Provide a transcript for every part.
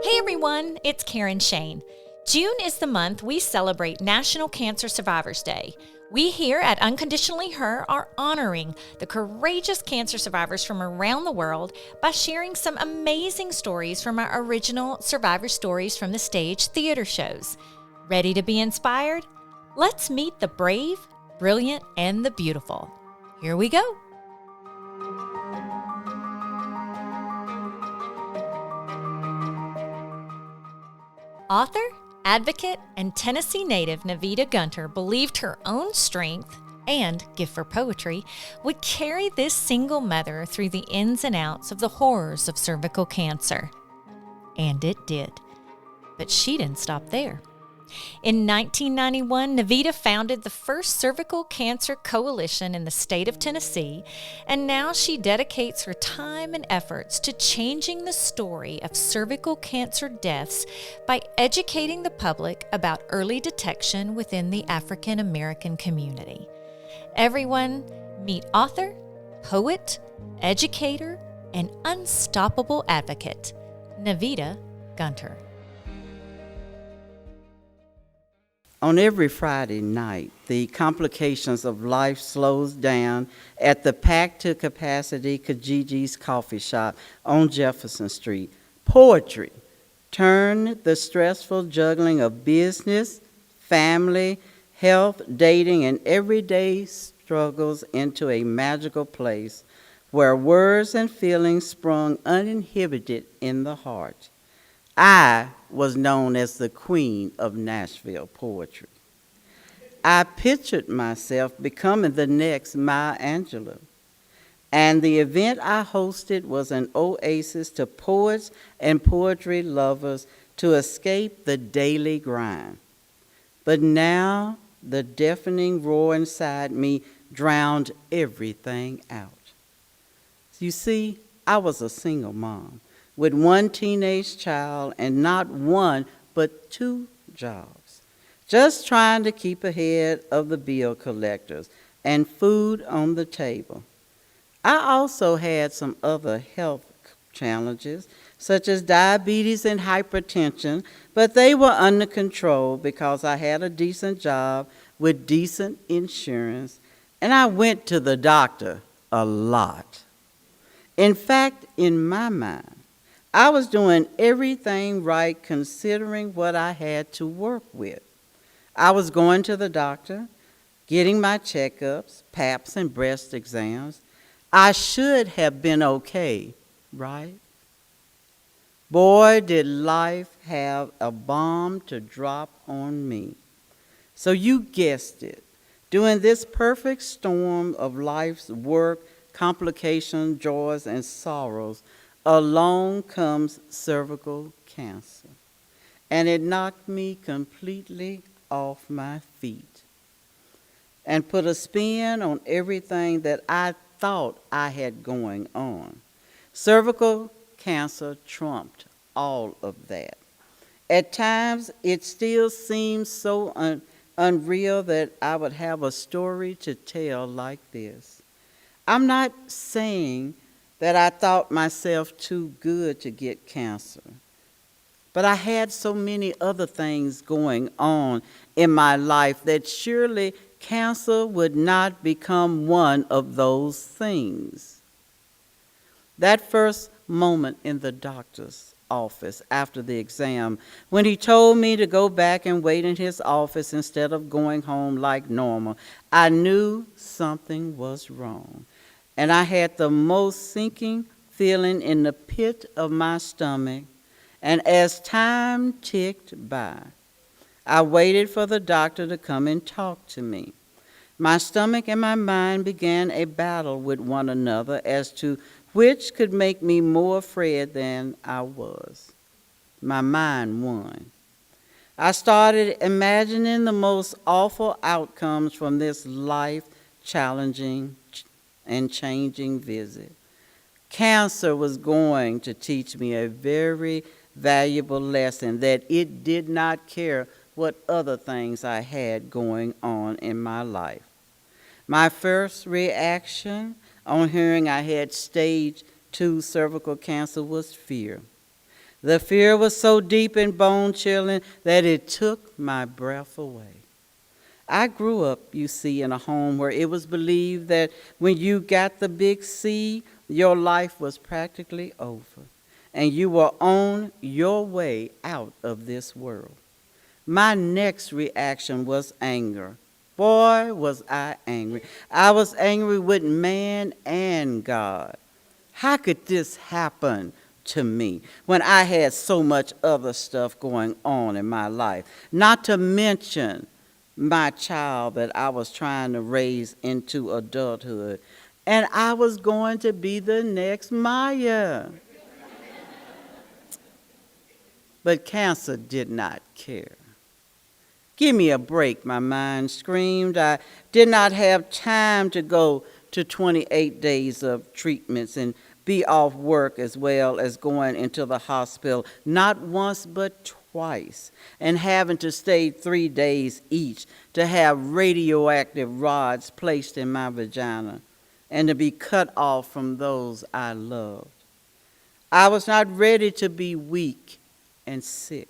Hey everyone, it's Karen Shane. June is the month we celebrate National Cancer Survivors Day. We here at Unconditionally Her are honoring the courageous cancer survivors from around the world by sharing some amazing stories from our original Survivor Stories from the Stage theater shows. Ready to be inspired? Let's meet the brave, brilliant, and the beautiful. Here we go. Author, advocate, and Tennessee native Navita Gunter believed her own strength and gift for poetry would carry this single mother through the ins and outs of the horrors of cervical cancer. And it did. But she didn't stop there. In 1991, Navita founded the first Cervical Cancer Coalition in the state of Tennessee, and now she dedicates her time and efforts to changing the story of cervical cancer deaths by educating the public about early detection within the African American community. Everyone, meet author, poet, educator, and unstoppable advocate, Navita Gunter. On every Friday night, the complications of life slows down at the packed-to-capacity Kajiji's Coffee Shop on Jefferson Street. Poetry turned the stressful juggling of business, family, health, dating, and everyday struggles into a magical place where words and feelings sprung uninhibited in the heart. I was known as the queen of Nashville poetry. I pictured myself becoming the next Maya Angelou, and the event I hosted was an oasis to poets and poetry lovers to escape the daily grind. But now the deafening roar inside me drowned everything out. You see, I was a single mom with one teenage child and not one but two jobs, just trying to keep ahead of the bill collectors and food on the table. I also had some other health challenges, such as diabetes and hypertension, but they were under control because I had a decent job with decent insurance, and I went to the doctor a lot. In fact, in my mind, I was doing everything right considering what I had to work with. I was going to the doctor, getting my checkups, PAPs, and breast exams. I should have been okay, right? Boy, did life have a bomb to drop on me. So you guessed it. During this perfect storm of life's work, complications, joys, and sorrows, along comes cervical cancer, and it knocked me completely off my feet and put a spin on everything that I thought I had going on. Cervical cancer trumped all of that. At times, it still seems so unreal that I would have a story to tell like this. I'm not saying that I thought myself too good to get cancer. But I had so many other things going on in my life that surely cancer would not become one of those things. That first moment in the doctor's office after the exam, when he told me to go back and wait in his office instead of going home like normal, I knew something was wrong. And I had the most sinking feeling in the pit of my stomach. And as time ticked by, I waited for the doctor to come and talk to me. My stomach and my mind began a battle with one another as to which could make me more afraid than I was. My mind won. I started imagining the most awful outcomes from this life-challenging and changing visit. Cancer was going to teach me a very valuable lesson that it did not care what other things I had going on in my life. My first reaction on hearing I had stage 2 cervical cancer was fear. The fear was so deep and bone-chilling that it took my breath away. I grew up, you see, in a home where it was believed that when you got the big C, your life was practically over, and you were on your way out of this world. My next reaction was anger. Boy, was I angry. I was angry with man and God. How could this happen to me when I had so much other stuff going on in my life? Not to mention my child that I was trying to raise into adulthood. And I was going to be the next Maya. But cancer did not care. Give me a break, my mind screamed. I did not have time to go to 28 days of treatments and be off work as well as going into the hospital, not once but twice, and having to stay 3 days each to have radioactive rods placed in my vagina and to be cut off from those I loved. I was not ready to be weak and sick.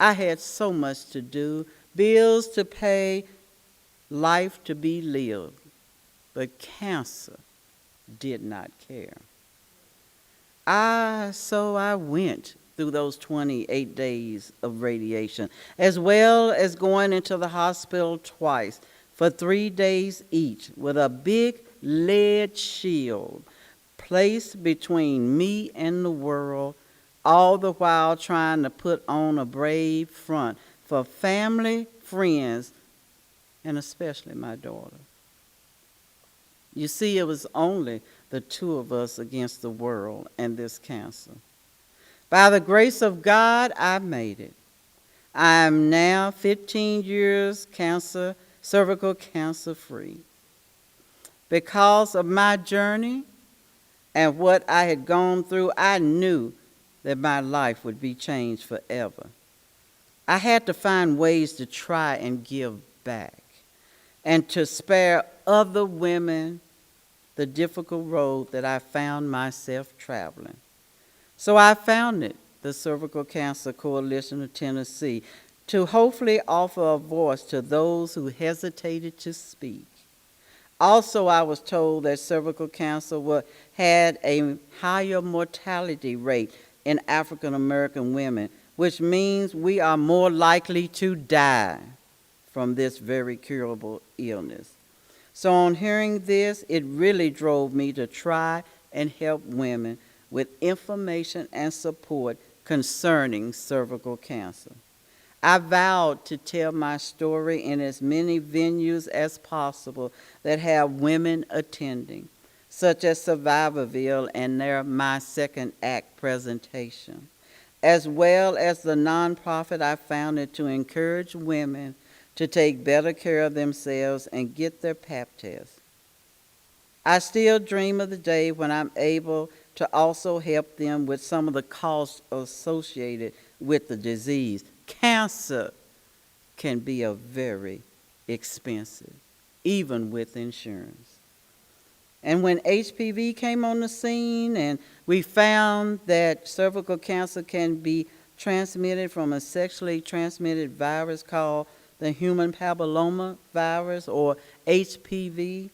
I had so much to do, bills to pay, life to be lived, but cancer did not care. So I went through those 28 days of radiation, as well as going into the hospital twice for 3 days each with a big lead shield placed between me and the world, all the while trying to put on a brave front for family, friends, and especially my daughter. You see, it was only the two of us against the world and this cancer. By the grace of God, I made it. I am now 15 years cervical cancer free. Because of my journey and what I had gone through, I knew that my life would be changed forever. I had to find ways to try and give back and to spare other women the difficult road that I found myself traveling. So I founded the Cervical Cancer Coalition of Tennessee to hopefully offer a voice to those who hesitated to speak. Also, I was told that cervical cancer had a higher mortality rate in African American women, which means we are more likely to die from this very curable illness. So on hearing this, it really drove me to try and help women with information and support concerning cervical cancer. I vowed to tell my story in as many venues as possible that have women attending, such as Survivorville and their My Second Act presentation, as well as the nonprofit I founded to encourage women to take better care of themselves and get their Pap test. I still dream of the day when I'm able to also help them with some of the costs associated with the disease. Cancer can be very expensive, even with insurance. And when HPV came on the scene and we found that cervical cancer can be transmitted from a sexually transmitted virus called the human papilloma virus, or HPV,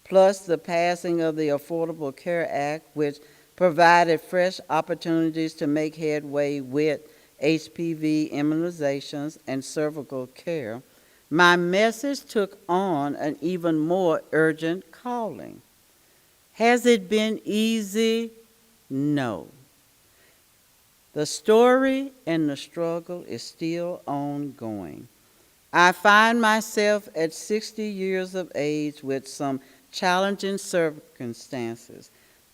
plus the passing of the Affordable Care Act, which provided fresh opportunities to make headway with HPV immunizations and cervical care, my message took on an even more urgent calling. Has it been easy? No. The story and the struggle is still ongoing. I find myself at 60 years of age with some challenging circumstances,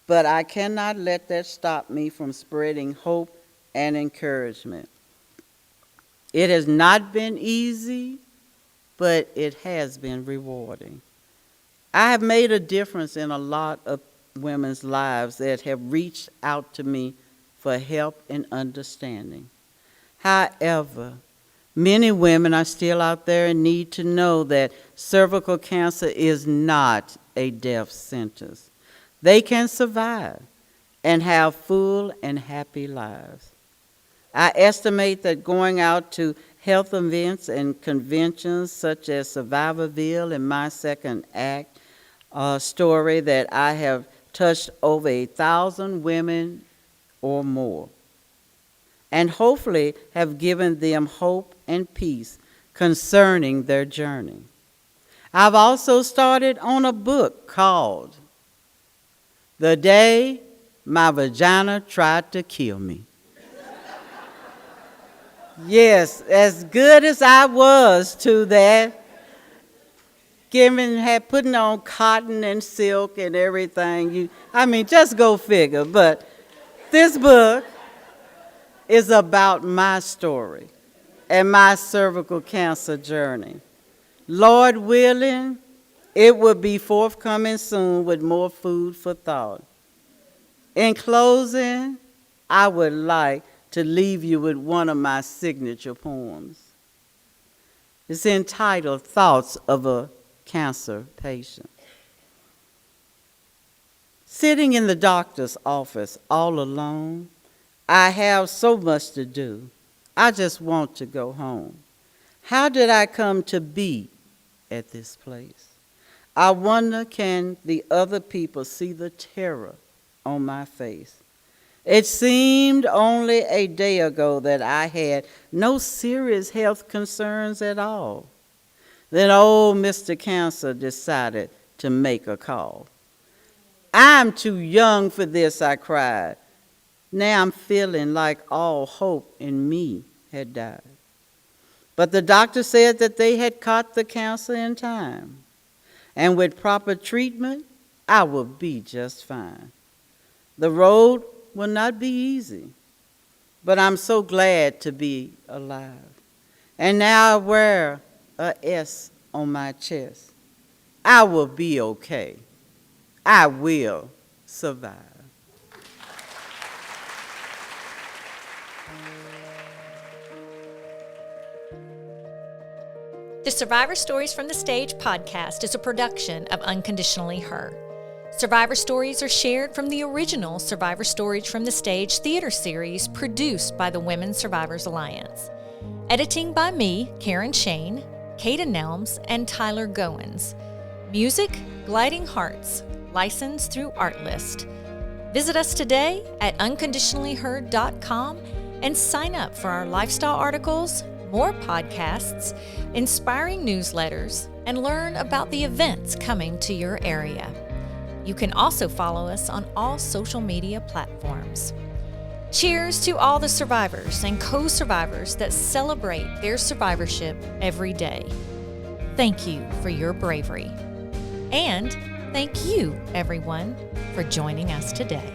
but I cannot let that stop me from spreading hope and encouragement. It has not been easy, but it has been rewarding. I have made a difference in a lot of women's lives that have reached out to me for help and understanding. However, many women are still out there and need to know that cervical cancer is not a death sentence. They can survive and have full and happy lives. I estimate that going out to health events and conventions such as Survivorville and My Second Act story that I have touched over 1,000 women or more, and hopefully have given them hope and peace concerning their journey. I've also started on a book called The Day My Vagina Tried to Kill Me. Yes, as good as I was to that, putting on cotton and silk and everything, just go figure. But this book is about my story and my cervical cancer journey. Lord willing, it will be forthcoming soon with more food for thought. In closing, I would like to leave you with one of my signature poems. It's entitled Thoughts of a Cancer Patient. Sitting in the doctor's office all alone, I have so much to do. I just want to go home. How did I come to be at this place? I wonder, can the other people see the terror on my face? It seemed only a day ago that I had no serious health concerns at all. Then old Mr. Cancer decided to make a call. I'm too young for this, I cried. Now I'm feeling like all hope in me had died. But the doctor said that they had caught the cancer in time, and with proper treatment, I will be just fine. The road will not be easy, but I'm so glad to be alive. And now I wear a S on my chest. I will be okay. I will survive. The Survivor Stories from the Stage podcast is a production of Unconditionally Her. Survivor stories are shared from the original Survivor Stories from the Stage theater series produced by the Women Survivors Alliance. Editing by me, Karen Shane, Kata Nelms, and Tyler Goins. Music, Gliding Hearts, licensed through Artlist. Visit us today at unconditionallyher.com and sign up for our lifestyle articles, more podcasts, inspiring newsletters, and learn about the events coming to your area. You can also follow us on all social media platforms. Cheers to all the survivors and co-survivors that celebrate their survivorship every day. Thank you for your bravery. And thank you, everyone, for joining us today.